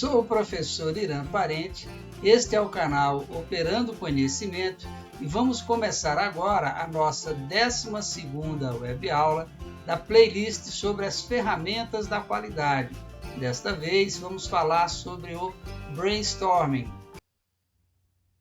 sou o professor Irã Parente, este é o canal Operando Conhecimento e vamos começar agora a nossa 12ª webaula da playlist sobre as ferramentas da qualidade. Desta vez vamos falar sobre o brainstorming.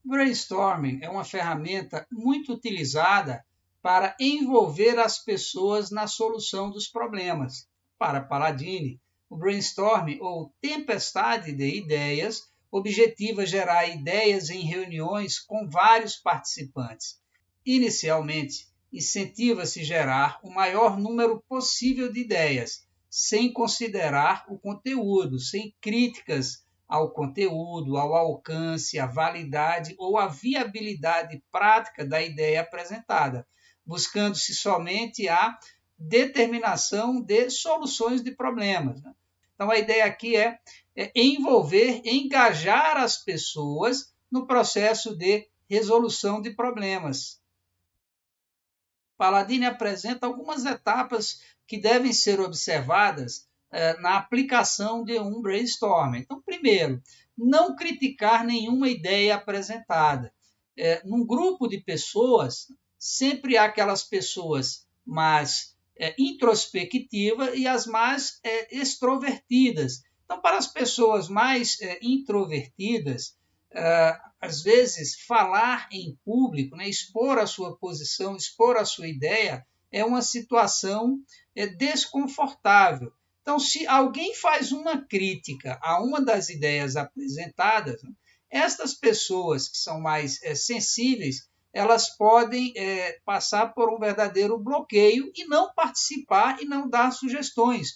Brainstorming é uma ferramenta muito utilizada para envolver as pessoas na solução dos problemas. Para Paladini, o brainstorming, ou tempestade de ideias, objetiva gerar ideias em reuniões com vários participantes. Inicialmente, incentiva-se gerar o maior número possível de ideias, sem considerar o conteúdo, sem críticas ao conteúdo, ao alcance, à validade ou à viabilidade prática da ideia apresentada, buscando-se somente a determinação de soluções de problemas. Então, a ideia aqui é envolver, engajar as pessoas no processo de resolução de problemas. Paladini apresenta algumas etapas que devem ser observadas na aplicação de um brainstorming. Então, primeiro, não criticar nenhuma ideia apresentada. Num grupo de pessoas, sempre há aquelas pessoas mais introspectivas e as mais extrovertidas. Então, para as pessoas mais introvertidas, às vezes, falar em público, expor a sua posição, expor a sua ideia, é uma situação desconfortável. Então, se alguém faz uma crítica a uma das ideias apresentadas, estas pessoas que são mais sensíveis, elas podem passar por um verdadeiro bloqueio e não participar e não dar sugestões,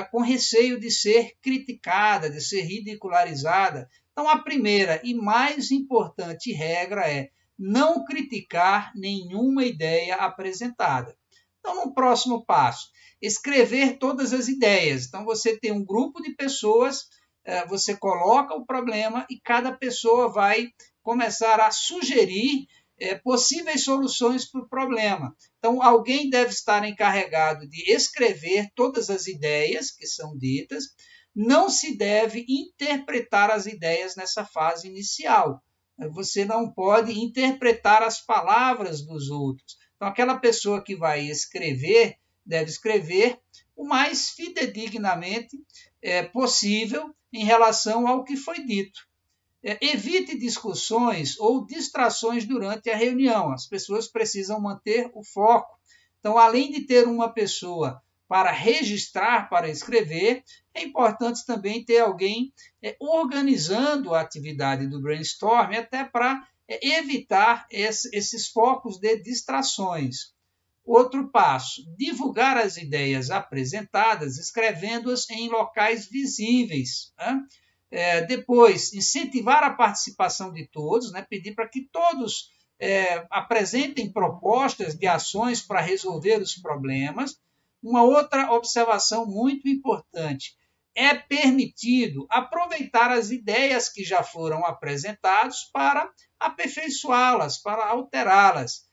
com receio de ser criticada, de ser ridicularizada. Então, a primeira e mais importante regra é não criticar nenhuma ideia apresentada. Então, no próximo passo, escrever todas as ideias. Então, você tem um grupo de pessoas, você coloca o problema e cada pessoa vai começar a sugerir possíveis soluções para o problema. Então, alguém deve estar encarregado de escrever todas as ideias que são ditas. Não se deve interpretar as ideias nessa fase inicial. Você não pode interpretar as palavras dos outros. Então, aquela pessoa que vai escrever, deve escrever o mais fidedignamente possível em relação ao que foi dito. Evite discussões ou distrações durante a reunião. As pessoas precisam manter o foco. Então, além de ter uma pessoa para registrar, para escrever, é importante também ter alguém organizando a atividade do brainstorming, até para evitar esses focos de distrações. Outro passo, divulgar as ideias apresentadas, escrevendo-as em locais visíveis. Depois, incentivar a participação de todos, pedir para que todos apresentem propostas de ações para resolver os problemas. Uma outra observação muito importante, é permitido aproveitar as ideias que já foram apresentadas para aperfeiçoá-las, para alterá-las.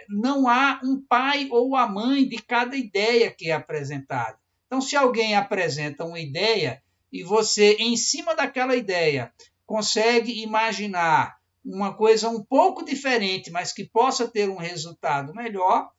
Não há um pai ou a mãe de cada ideia que é apresentada. Então, se alguém apresenta uma ideia e você, em cima daquela ideia, consegue imaginar uma coisa um pouco diferente, mas que possa ter um resultado melhor,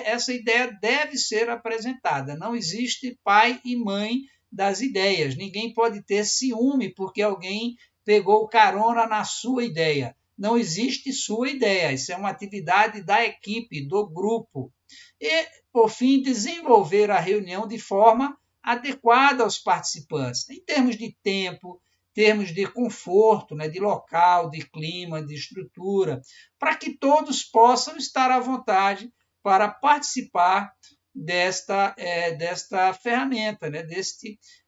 essa ideia deve ser apresentada. Não existe pai e mãe das ideias. Ninguém pode ter ciúme porque alguém pegou carona na sua ideia. Não existe sua ideia. Isso é uma atividade da equipe, do grupo. E, por fim, desenvolver a reunião de forma adequada aos participantes, em termos de tempo, termos de conforto, de local, de clima, de estrutura, para que todos possam estar à vontade para participar desta ferramenta,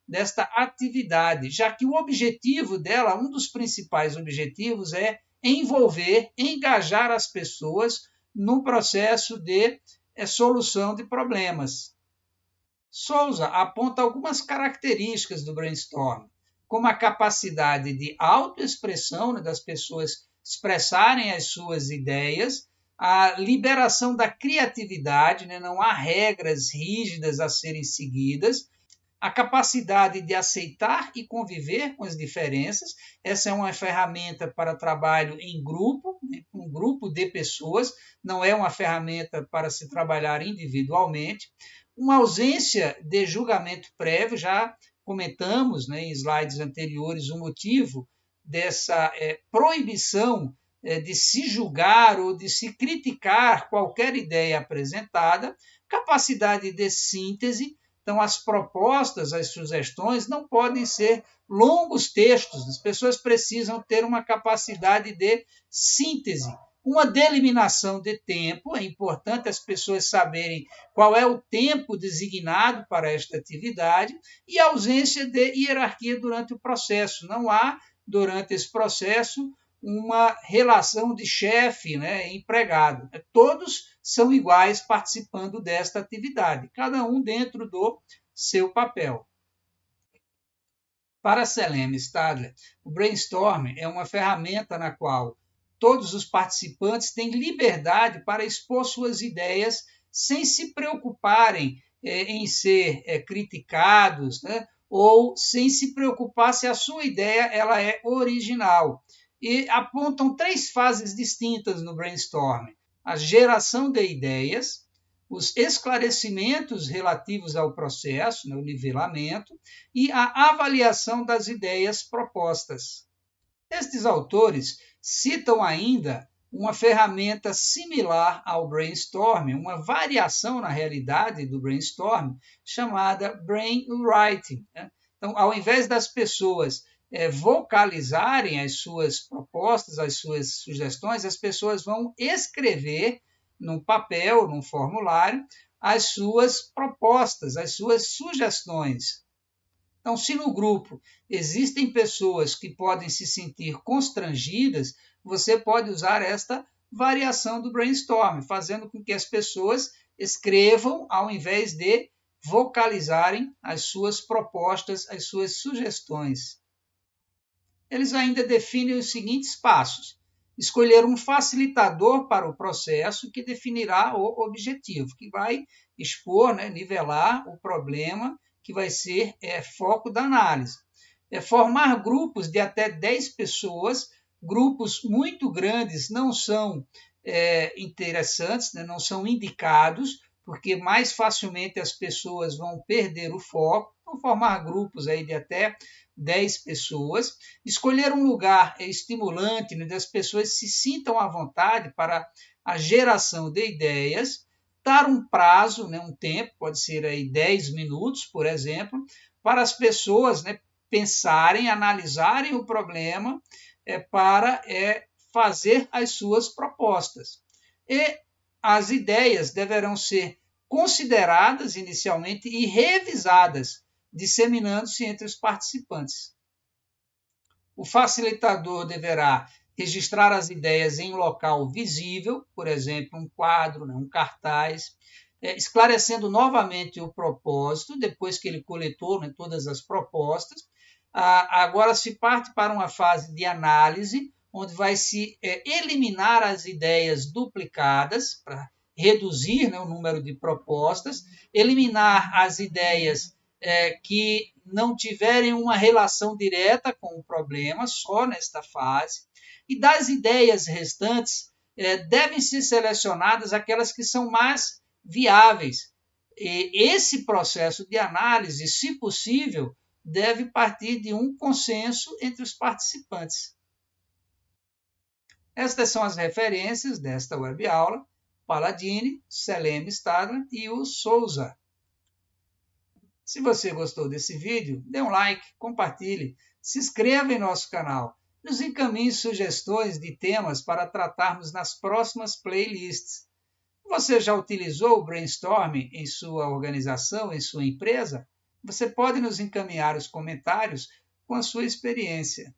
desta atividade, já que o objetivo dela, um dos principais objetivos é envolver, engajar as pessoas no processo de solução de problemas. Souza aponta algumas características do brainstorming, como a capacidade de autoexpressão, das pessoas expressarem as suas ideias, a liberação da criatividade, não há regras rígidas a serem seguidas, A capacidade de aceitar e conviver com as diferenças. Essa é uma ferramenta para trabalho em grupo, né, um grupo de pessoas, não é uma ferramenta para se trabalhar individualmente. Uma ausência de julgamento prévio, já comentamos, né, em slides anteriores o motivo dessa proibição de se julgar ou de se criticar qualquer ideia apresentada. Capacidade de síntese. Então, as propostas, as sugestões não podem ser longos textos, as pessoas precisam ter uma capacidade de síntese. Uma delimitação de tempo, é importante as pessoas saberem qual é o tempo designado para esta atividade, e a ausência de hierarquia durante o processo. Não há, durante esse processo, uma relação de chefe, né, empregado. Todos são iguais participando desta atividade, cada um dentro do seu papel. Para Seleme Stadler, o brainstorming é uma ferramenta na qual todos os participantes têm liberdade para expor suas ideias sem se preocuparem em ser criticados, né, ou sem se preocupar se a sua ideia ela é original. E apontam 3 fases distintas no brainstorming: a geração de ideias, os esclarecimentos relativos ao processo, né, o nivelamento, e a avaliação das ideias propostas. Estes autores citam ainda uma ferramenta similar ao brainstorming, uma variação na realidade do brainstorming, chamada brainwriting. Né? Então, ao invés das pessoas vocalizarem as suas propostas, as suas sugestões, as pessoas vão escrever num papel, num formulário, as suas propostas, as suas sugestões. Então, se no grupo existem pessoas que podem se sentir constrangidas, você pode usar esta variação do brainstorming, fazendo com que as pessoas escrevam ao invés de vocalizarem as suas propostas, as suas sugestões. Eles ainda definem os seguintes passos: escolher um facilitador para o processo que definirá o objetivo, que vai expor, né, nivelar o problema que vai ser foco da análise. Formar grupos de até 10 pessoas. Grupos muito grandes não são interessantes, né, não são indicados, porque mais facilmente as pessoas vão perder o foco. Então, formar grupos aí de até 10 pessoas. Escolher um lugar estimulante, onde as pessoas se sintam à vontade para a geração de ideias. Dar um prazo, né, um tempo, pode ser aí 10 minutos, por exemplo, para as pessoas, né, pensarem, analisarem o problema para fazer as suas propostas. E as ideias deverão ser consideradas inicialmente e revisadas, disseminando-se entre os participantes. O facilitador deverá registrar as ideias em local visível, por exemplo, um quadro, um cartaz, esclarecendo novamente o propósito, depois que ele coletou, né, todas as propostas. Agora se parte para uma fase de análise, onde vai se eliminar as ideias duplicadas, para reduzir, né, o número de propostas, eliminar as ideias que não tiverem uma relação direta com o problema, só nesta fase, e das ideias restantes devem ser selecionadas aquelas que são mais viáveis. E esse processo de análise, se possível, deve partir de um consenso entre os participantes. Estas são as referências desta webaula: Palladini, Seleme Stadler e o Souza. Se você gostou desse vídeo, dê um like, compartilhe, se inscreva em nosso canal, nos encaminhe sugestões de temas para tratarmos nas próximas playlists. Você já utilizou o brainstorming em sua organização, em sua empresa? Você pode nos encaminhar os comentários com a sua experiência.